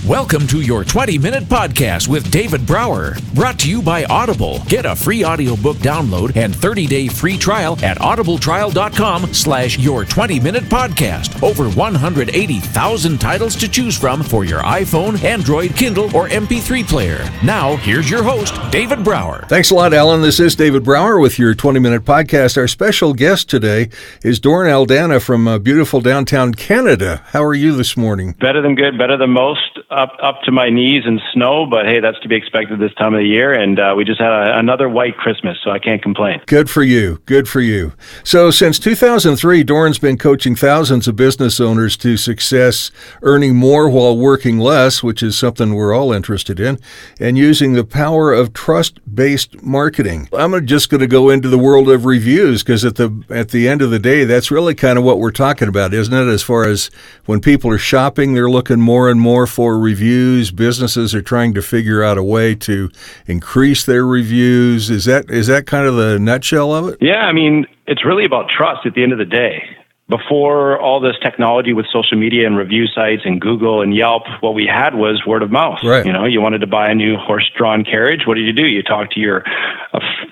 Welcome to your 20-minute podcast with David Brower, brought to you by Audible. Get a free audiobook download and 30-day free trial at audibletrial.com/your20-minute podcast. Over 180,000 titles to choose from for your iPhone, Android, Kindle, or MP3 player. Now, here's your host, David Brower. Thanks a lot, Alan. This is David Brower with your 20-minute podcast. Our special guest today is Doren Aldana from beautiful downtown Canada. How are you this morning? Better than good, better than most. Up to my knees in snow, but hey, that's to be expected this time of the year, and we just had another white Christmas, so I can't complain. Good for you. Good for you. So since 2003, Doren's been coaching thousands of business owners to success, earning more while working less, which is something we're all interested in, and using the power of trust-based marketing. I'm just going to go into the world of reviews, because at the end of the day, that's really kind of what we're talking about, isn't it? As far as when people are shopping, they're looking more and more for reviews. Businesses are trying to figure out a way to increase their reviews. Is that kind of the nutshell of it? Yeah, I mean, it's really about trust at the end of the day. Before all this technology with social media and review sites and Google and Yelp, what we had was word of mouth. Right. You know, you wanted to buy a new horse-drawn carriage. What did? You talk to your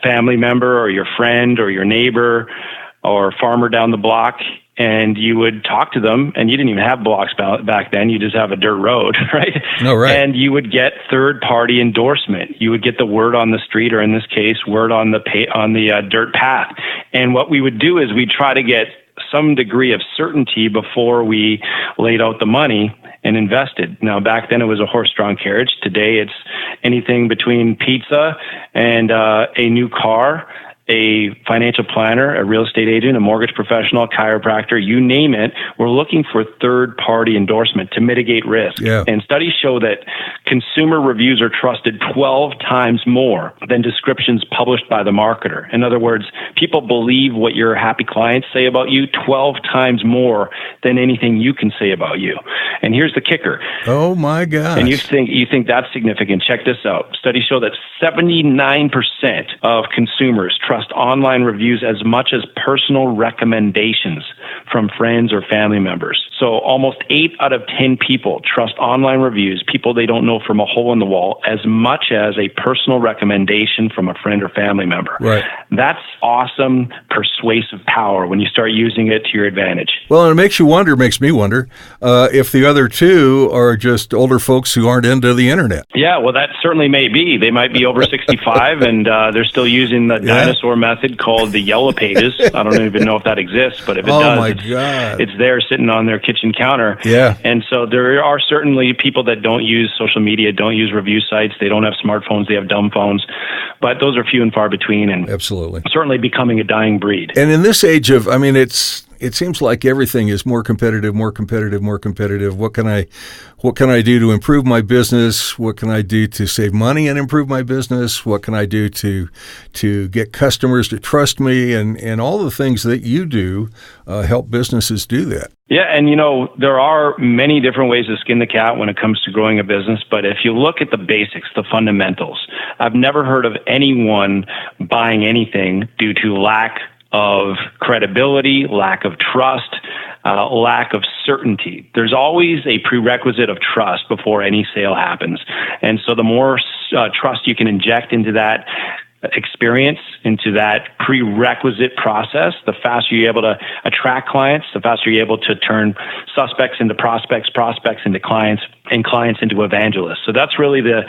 family member or your friend or your neighbor or farmer down the block, and you would talk to them, and you didn't even have blocks back then. You just have a dirt road, right? No, right. And you would get third-party endorsement. You would get the word on the street, or in this case, word on the dirt path. And what we would do is we'd try to get some degree of certainty before we laid out the money and invested. Now, back then it was a horse-drawn carriage. Today it's anything between pizza and a new car, a financial planner, a real estate agent, a mortgage professional, a chiropractor, you name it. We're looking for third-party endorsement to mitigate risk. Yeah. And studies show that consumer reviews are trusted 12 times more than descriptions published by the marketer. In other words, people believe what your happy clients say about you 12 times more than anything you can say about you. And here's the kicker. Oh, my gosh. And you think that's significant. Check this out. Studies show that 79% of consumers trust online reviews as much as personal recommendations from friends or family members. So almost 8 out of 10 people trust online reviews, people they don't know from a hole in the wall, as much as a personal recommendation from a friend or family member. Right. That's awesome persuasive power when you start using it to your advantage. Well, and it makes me wonder if the other two are just older folks who aren't into the internet. Yeah, well, that certainly may be. They might be over 65 and they're still using the dinosaur method called the Yellow Pages. I don't even know if that exists, but if it does, it's there sitting on their kitchen counter. Yeah. And so there are certainly people that don't use social media, don't use review sites. They don't have smartphones. They have dumb phones. But those are few and far between, and absolutely certainly becoming a dying breed. And in this age of, it seems like everything is more competitive. What can I do to improve my business? What can I do to save money and improve my business? What can I do to get customers to trust me? And all the things that you do help businesses do that. Yeah, and there are many different ways to skin the cat when it comes to growing a business. But if you look at the basics, the fundamentals, I've never heard of anyone buying anything due to lack of credibility, lack of trust, lack of certainty. There's always a prerequisite of trust before any sale happens. And so the more trust you can inject into that experience, into that prerequisite process, the faster you're able to attract clients, the faster you're able to turn suspects into prospects, prospects into clients, and clients into evangelists. So that's really the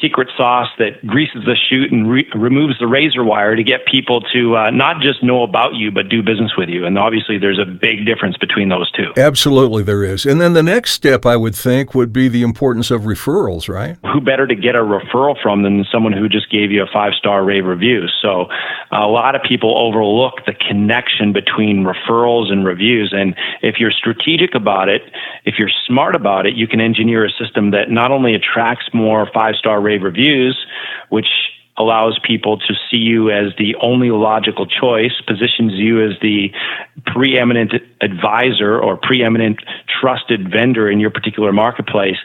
secret sauce that greases the chute and removes the razor wire to get people to not just know about you, but do business with you. And obviously there's a big difference between those two. Absolutely there is. And then the next step, I would think, would be the importance of referrals, right? Who better to get a referral from than someone who just gave you a 5-star rave review? So a lot of people overlook the connection between referrals and reviews. And if you're strategic about it, if you're smart about it, you can engineer a system that not only attracts more 5-star rave reviews, which allows people to see you as the only logical choice, positions you as the preeminent advisor or preeminent trusted vendor in your particular marketplace,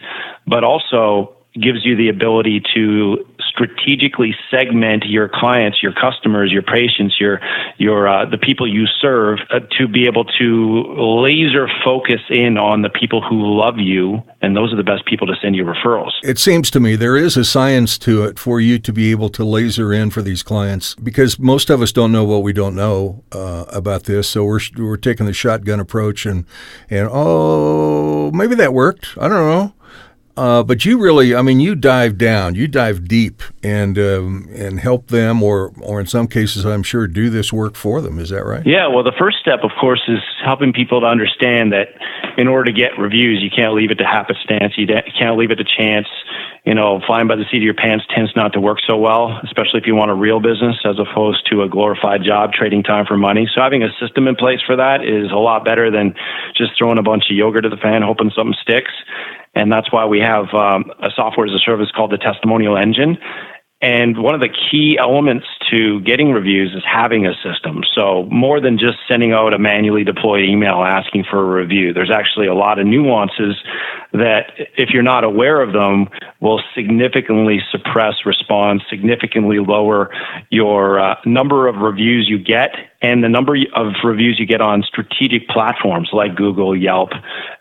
but also gives you the ability to strategically segment your clients, your customers, your patients, your the people you serve to be able to laser focus in on the people who love you, and those are the best people to send you referrals. It seems to me there is a science to it for you to be able to laser in for these clients, because most of us don't know what we don't know about this. So we're taking the shotgun approach and oh, maybe that worked. I don't know. But you really, you dive down, you dive deep and help them, or in some cases, I'm sure, do this work for them. Is that right? Yeah. Well, the first step, of course, is helping people to understand that in order to get reviews, you can't leave it to happenstance. You can't leave it to chance. Flying by the seat of your pants tends not to work so well, especially if you want a real business as opposed to a glorified job trading time for money. So having a system in place for that is a lot better than just throwing a bunch of yogurt at the fan, hoping something sticks. And that's why we have a software as a service called the Testimonial Engine. And one of the key elements to getting reviews is having a system. So more than just sending out a manually deployed email asking for a review, there's actually a lot of nuances that, if you're not aware of them, will significantly suppress response, significantly lower your number of reviews you get and the number of reviews you get on strategic platforms like Google, Yelp,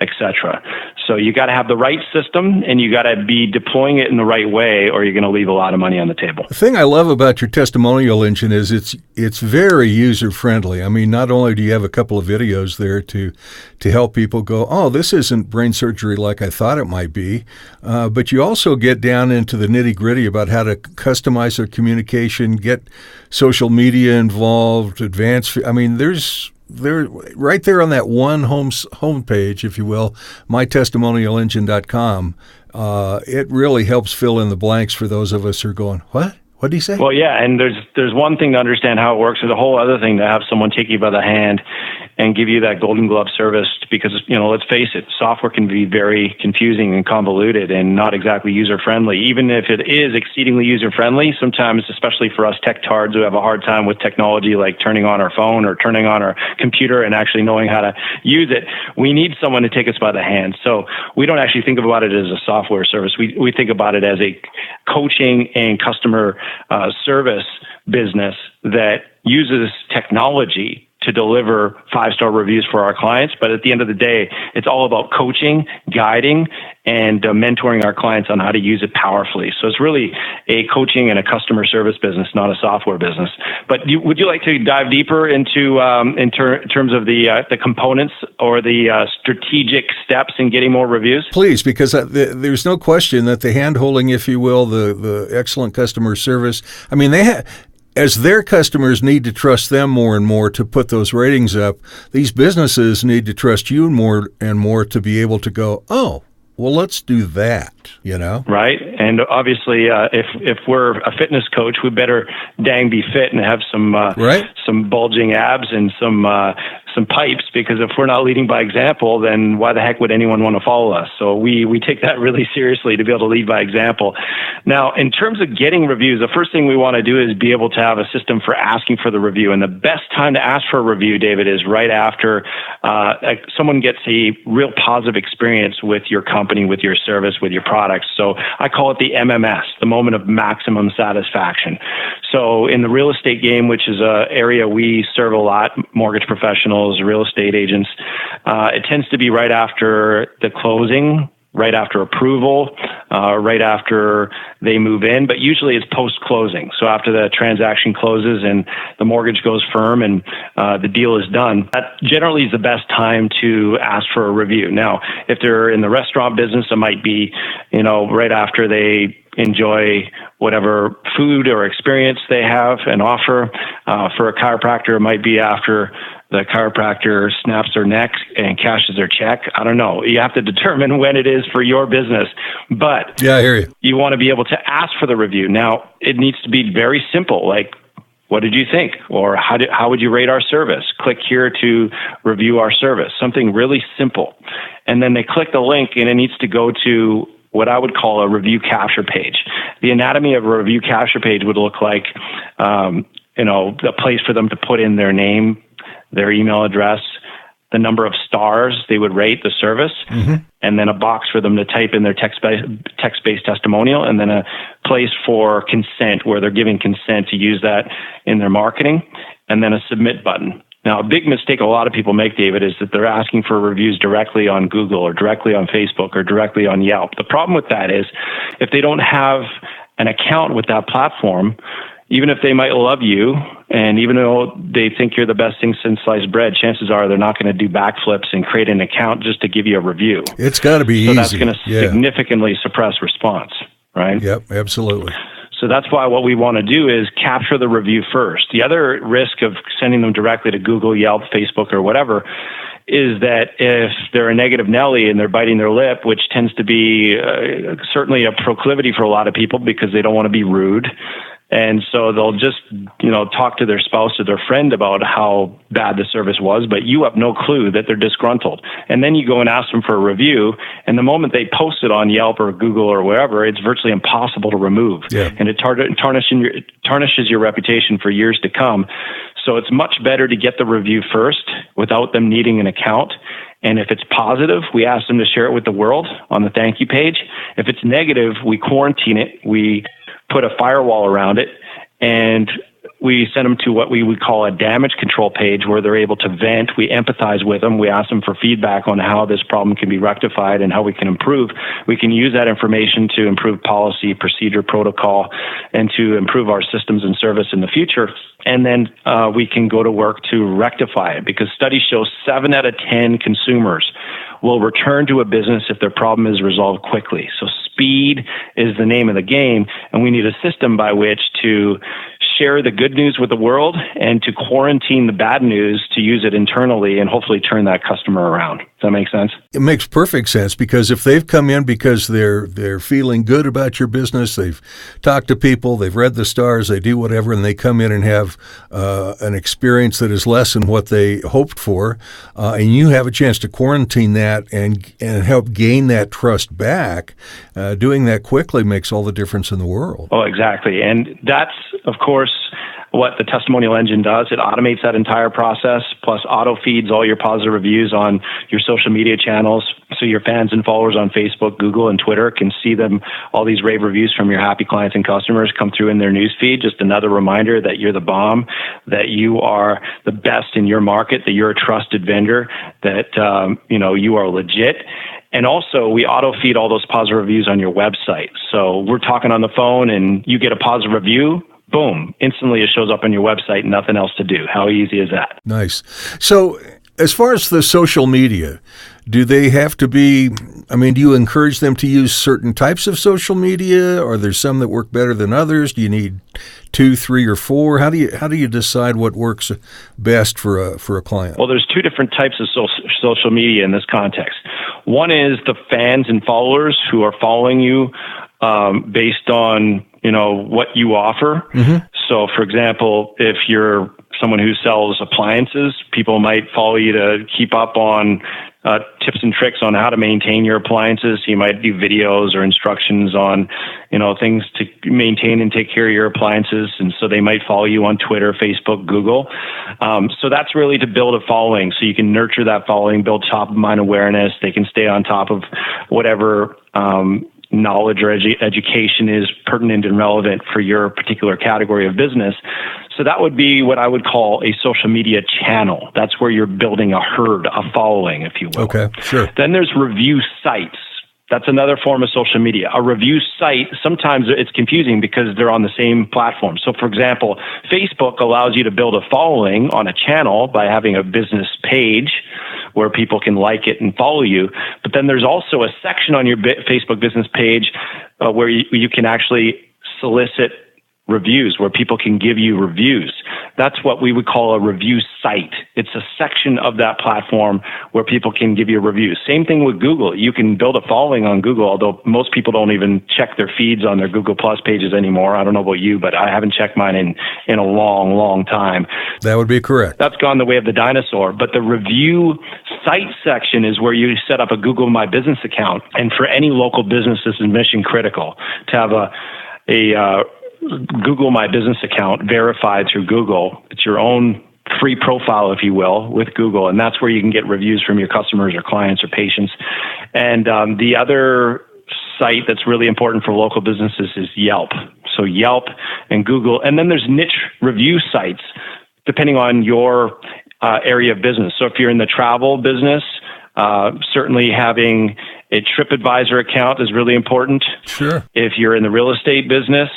etc. So you got to have the right system, and you got to be deploying it in the right way, or you're going to leave a lot of money on the table. The thing I love about your testimonial engine is it's very user friendly. Not only do you have a couple of videos there to help people go, oh, this isn't brain surgery like I thought it might be, but you also get down into the nitty gritty about how to customize their communication, get social media involved, advanced. They're right there on that one homepage, if you will, mytestimonialengine.com. It really helps fill in the blanks for those of us who are going, what? What did he say? Well, yeah, and there's one thing to understand how it works. There's a whole other thing to have someone take you by the hand and give you that golden glove service, because, let's face it, software can be very confusing and convoluted and not exactly user-friendly. Even if it is exceedingly user-friendly, sometimes, especially for us tech-tards who have a hard time with technology, like turning on our phone or turning on our computer and actually knowing how to use it, we need someone to take us by the hand. So we don't actually think about it as a software service. We think about it as a coaching and customer service business that uses technology to deliver 5-star reviews for our clients. But at the end of the day, it's all about coaching, guiding, and mentoring our clients on how to use it powerfully. So it's really a coaching and a customer service business, not a software business. But would you like to dive deeper into terms of the components or the strategic steps in getting more reviews? Please, because there's no question that the hand-holding, if you will, the excellent customer service, as their customers need to trust them more and more to put those ratings up, these businesses need to trust you more and more to be able to go, oh, well, let's do that, Right. And obviously, if we're a fitness coach, we better dang be fit and have some bulging abs and some pipes, because if we're not leading by example, then why the heck would anyone want to follow us? So we take that really seriously to be able to lead by example. Now, in terms of getting reviews, the first thing we want to do is be able to have a system for asking for the review. And the best time to ask for a review, David, is right after someone gets a real positive experience with your company, with your service, with your products. So I call it the MMS, the moment of maximum satisfaction. So in the real estate game, which is an area we serve a lot, mortgage professionals, real estate agents, it tends to be right after the closing, right after approval, right after they move in, but usually it's post-closing. So after the transaction closes and the mortgage goes firm and the deal is done, that generally is the best time to ask for a review. Now, if they're in the restaurant business, it might be, right after they enjoy whatever food or experience they have and offer. For a chiropractor, it might be after the chiropractor snaps their neck and cashes their check. I don't know. You have to determine when it is for your business. But yeah, I hear you. You want to be able to ask for the review. Now, it needs to be very simple, like, what did you think? Or how would you rate our service? Click here to review our service. Something really simple. And then they click the link, and it needs to go to what I would call a review capture page. The anatomy of a review capture page would look like, a place for them to put in their name, their email address, the number of stars they would rate the service, and then a box for them to type in their text-based testimonial, and then a place for consent where they're giving consent to use that in their marketing, and then a submit button. Now, a big mistake a lot of people make, David, is that they're asking for reviews directly on Google or directly on Facebook or directly on Yelp. The problem with that is if they don't have an account with that platform, even if they might love you, and even though they think you're the best thing since sliced bread, chances are they're not going to do backflips and create an account just to give you a review. It's got to be easy. So that's going to significantly suppress response, right? Yep, absolutely. So that's why what we want to do is capture the review first. The other risk of sending them directly to Google, Yelp, Facebook, or whatever is that if they're a negative Nelly and they're biting their lip, which tends to be certainly a proclivity for a lot of people because they don't want to be rude, and so they'll just, talk to their spouse or their friend about how bad the service was, but you have no clue that they're disgruntled. And then you go and ask them for a review, and the moment they post it on Yelp or Google or wherever, it's virtually impossible to remove. Yeah. And it tarnishes your reputation for years to come. So it's much better to get the review first without them needing an account. And if it's positive, we ask them to share it with the world on the thank you page. If it's negative, we quarantine it. We put a firewall around it, and we send them to what we would call a damage control page where they're able to vent. We empathize with them. We ask them for feedback on how this problem can be rectified and how we can improve. We can use that information to improve policy, procedure, protocol, and to improve our systems and service in the future. And then we can go to work to rectify it, because studies show 7 out of 10 consumers will return to a business if their problem is resolved quickly. So speed is the name of the game, and we need a system by which to share the good news with the world and to quarantine the bad news to use it internally and hopefully turn that customer around. Does that make sense? It makes perfect sense, because if they've come in because they're feeling good about your business, they've talked to people, they've read the stars, they do whatever, and they come in and have an experience that is less than what they hoped for, and you have a chance to quarantine that and help gain that trust back, doing that quickly makes all the difference in the world. Oh, exactly. And that's, of course, what the testimonial engine does. It automates that entire process, plus auto feeds all your positive reviews on your social media channels. So your fans and followers on Facebook, Google, and Twitter can see them, all these rave reviews from your happy clients and customers come through in their news feed. Just another reminder that you're the bomb, that you are the best in your market, that you're a trusted vendor, that you are legit. And also, we auto-feed all those positive reviews on your website. So we're talking on the phone and you get a positive review, boom, instantly it shows up on your website, nothing else to do. How easy is that? Nice. So as far as the social media, do they have to be, do you encourage them to use certain types of social media? Are there some that work better than others? Do you need 2, 3, or 4? How do you decide what works best for a client? Well, there's 2 different types of social media in this context. One is the fans and followers who are following you based on what you offer. Mm-hmm. So, for example, if you're someone who sells appliances, people might follow you to keep up on tips and tricks on how to maintain your appliances. You might do videos or instructions on, things to maintain and take care of your appliances. And so they might follow you on Twitter, Facebook, Google. So that's really to build a following. So you can nurture that following, build top of mind awareness. They can stay on top of whatever knowledge or education is pertinent and relevant for your particular category of business. So that would be what I would call a social media channel. That's where you're building a herd, a following, if you will. Okay, sure. Then there's review sites. That's another form of social media. A review site, sometimes it's confusing because they're on the same platform. So, for example, Facebook allows you to build a following on a channel by having a business page where people can like it and follow you. But then there's also a section on your Facebook business page where you can actually solicit reviews, where people can give you reviews. That's what we would call a review site. It's a section of that platform where people can give you reviews. Same thing with Google. You can build a following on Google, although most people don't even check their feeds on their Google Plus pages anymore. I don't know about you, but I haven't checked mine in a long, long time. That would be correct. That's gone the way of the dinosaur. But the review site section is where you set up a Google My Business account. And for any local business, this is mission critical to have a Google My Business account verified through Google. It's your own free profile, if you will, with Google. And that's where you can get reviews from your customers or clients or patients. And the other site that's really important for local businesses is Yelp. So Yelp and Google. And then there's niche review sites, depending on your area of business. So if you're in the travel business, certainly having a TripAdvisor account is really important. Sure. If you're in the real estate business,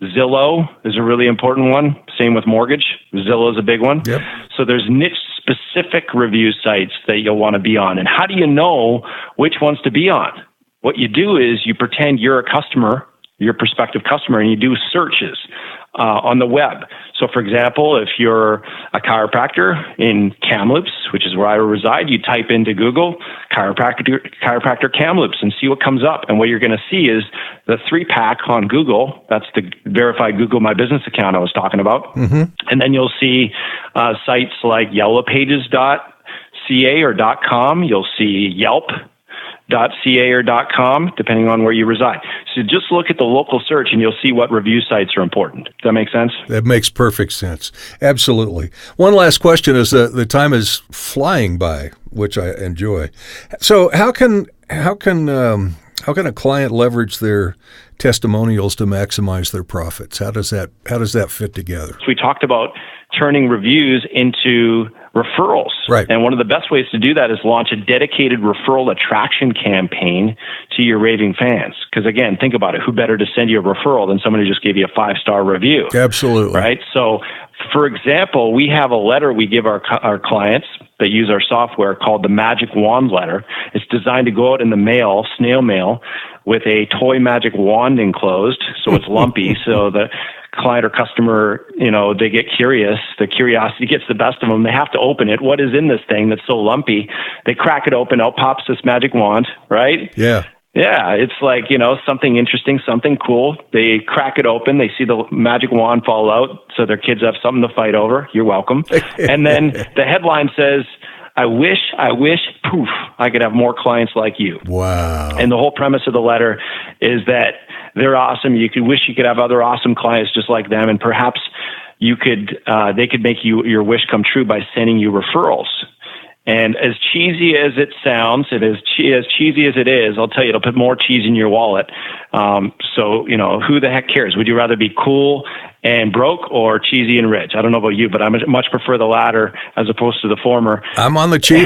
Zillow is a really important one. Same with mortgage. Zillow is a big one. Yep. So there's niche specific review sites that you'll want to be on. And how do you know which ones to be on? What you do is you pretend you're a customer, your prospective customer, and you do searches on the web. So, for example, if you're a chiropractor in Kamloops, which is where I reside, you type into Google chiropractor Kamloops and see what comes up. And what you're going to see is the 3-pack on Google. That's the verified Google My Business account I was talking about. Mm-hmm. And then you'll see sites like yellowpages.ca or .com. You'll see Yelp.ca or .com, depending on where you reside. So just look at the local search and you'll see what review sites are important. Does that make sense? That makes perfect sense. Absolutely. One last question as the time is flying by, which I enjoy. So how can a client leverage their testimonials to maximize their profits? How does that fit together? So we talked about turning reviews into referrals. Right. And one of the best ways to do that is launch a dedicated referral attraction campaign to your raving fans. Because again, think about it. Who better to send you a referral than somebody who just gave you a 5-star review? Absolutely. Right. So, for example, we have a letter we give our clients that use our software called the Magic Wand Letter. It's designed to go out in the mail, snail mail, with a toy magic wand enclosed, so it's lumpy. So the client or customer, they get curious. The curiosity gets the best of them. They have to open it. What is in this thing that's so lumpy? They crack it open. Out pops this magic wand, right? Yeah. Yeah, it's like, something interesting, something cool. They crack it open. They see the magic wand fall out, so their kids have something to fight over. You're welcome. And then the headline says, I wish, poof, I could have more clients like you. Wow. And the whole premise of the letter is that they're awesome. You could wish you could have other awesome clients just like them, and perhaps they could make your wish come true by sending you referrals. And as cheesy as it sounds, as cheesy as it is, I'll tell you, it'll put more cheese in your wallet. So, who the heck cares? Would you rather be cool and broke or cheesy and rich? I don't know about you, but I much prefer the latter as opposed to the former. I'm on the cheese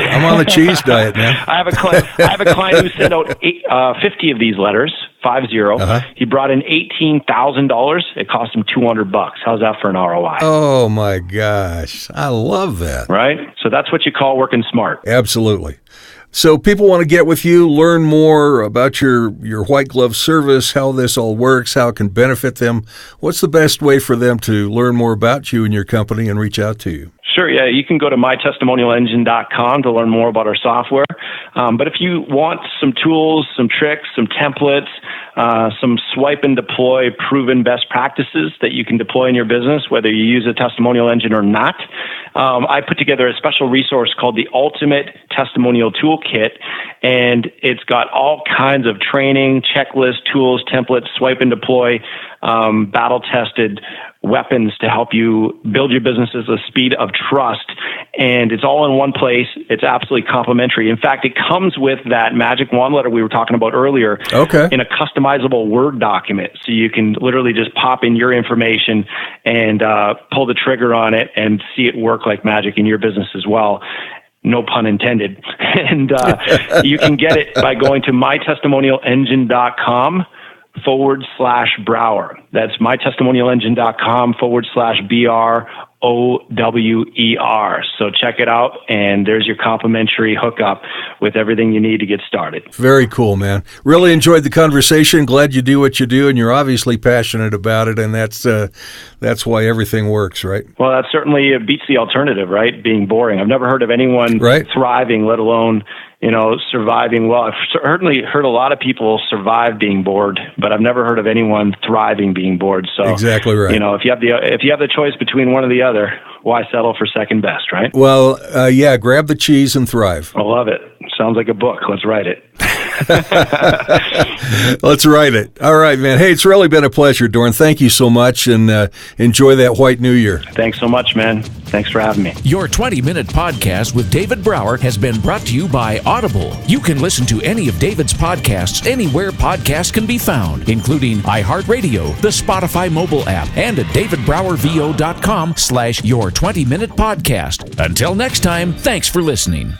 diet, man. I have a client who sent out 50 of these letters, 50. Uh-huh. He brought in $18,000. It cost him $200. How's that for an ROI? Oh my gosh, I love that. Right? So that's what you call working smart. Absolutely. So people want to get with you, learn more about your white glove service, how this all works, how it can benefit them. What's the best way for them to learn more about you and your company and reach out to you? Sure, yeah. You can go to mytestimonialengine.com to learn more about our software. But if you want some tools, some tricks, some templates, some swipe and deploy proven best practices that you can deploy in your business, whether you use a testimonial engine or not, I put together a special resource called the Ultimate Testimonial Toolkit, and it's got all kinds of training, checklist, tools, templates, swipe and deploy, battle-tested weapons to help you build your business at the speed of trust. And it's all in one place. It's absolutely complimentary. In fact, it comes with that magic wand letter we were talking about earlier in a customizable Word document. So you can literally just pop in your information and pull the trigger on it and see it work like magic in your business as well. No pun intended. And you can get it by going to mytestimonialengine.com/Brower. That's mytestimonialengine.com/BROWER. So check it out, and there's your complimentary hookup with everything you need to get started. Very cool, man. Really enjoyed the conversation. Glad you do what you do, and you're obviously passionate about it, and that's why everything works, right? Well, that certainly beats the alternative, right? Being boring. I've never heard of anyone thriving, let alone surviving well. I've certainly heard a lot of people survive being bored, but I've never heard of anyone thriving being bored. So exactly right. If you have the choice between one or the other, why settle for second best, right? Well, grab the cheese and thrive. I love it. Sounds like a book. Let's write it. Let's write it. All right, man. Hey, it's really been a pleasure, Doren. Thank you so much, and enjoy that White New Year. Thanks so much, man. Thanks for having me. Your 20-minute podcast with David Brower has been brought to you by Audible. You can listen to any of David's podcasts anywhere podcasts can be found, including iHeartRadio, the Spotify mobile app, and at davidbrowervo.com/your20minute podcast. Until next time, thanks for listening.